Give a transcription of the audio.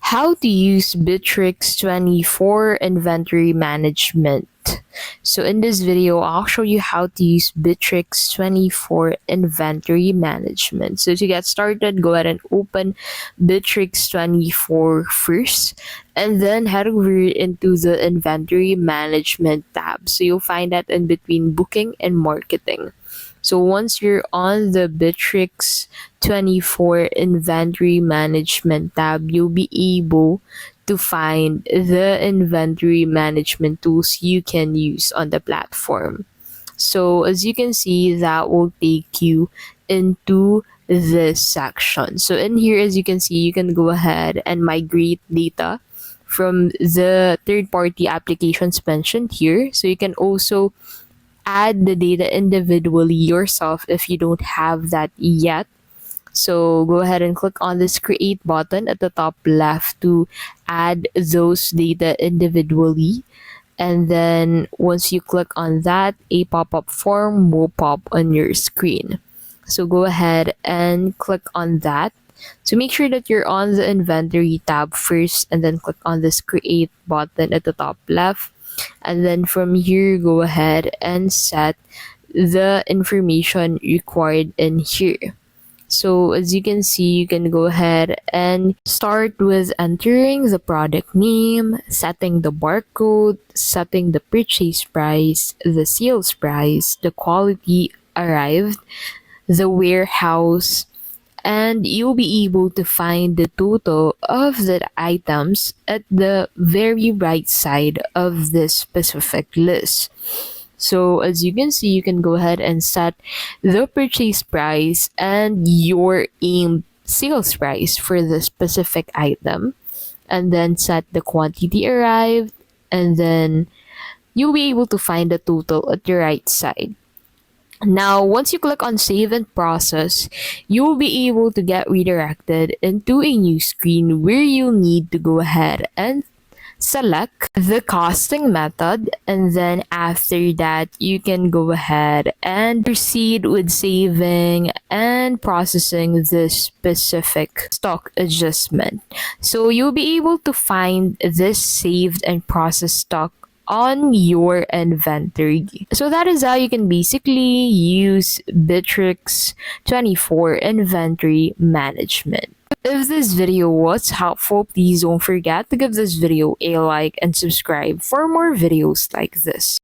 How to use Bitrix24 Inventory Management. So in this video, I'll show you how to use Bitrix24 Inventory Management. So to get started, go ahead and open Bitrix24 first, and then head over into the Inventory Management tab. So you'll find that in between Booking and Marketing. So once you're on the Bitrix24 Inventory Management tab, you'll be able to find the inventory management tools you can use on the platform. So as you can see, that will take you into this section. So in here, as you can see, you can go ahead and migrate data from the third-party applications mentioned here. So you can also add the data individually yourself if you don't have that yet. So go ahead and click on this create button at the top left to add those data individually. And then once you click on that, a pop-up form will pop on your screen. So go ahead and click on that. So make sure that you're on the inventory tab first, and then click on this create button at the top left. And then from here, go ahead and set the information required in here. So as you can see, you can go ahead and start with entering the product name, setting the barcode, setting the purchase price, the sales price, the quality arrived, the warehouse, and you'll be able to find the total of the items at the very right side of this specific list. So as you can see, you can go ahead and set the purchase price and your aimed sales price for the specific item, and then set the quantity arrived, and then you'll be able to find the total at the right side. Now, once you click on Save and Process, you'll be able to get redirected into a new screen where you'll need to go ahead and select the costing method, and then after that, you can go ahead and proceed with saving and processing this specific stock adjustment. So you'll be able to find this saved and processed stock on your inventory. So that is how you can basically use Bitrix24 Inventory Management. If this video was helpful, please don't forget to give this video a like and subscribe for more videos like this.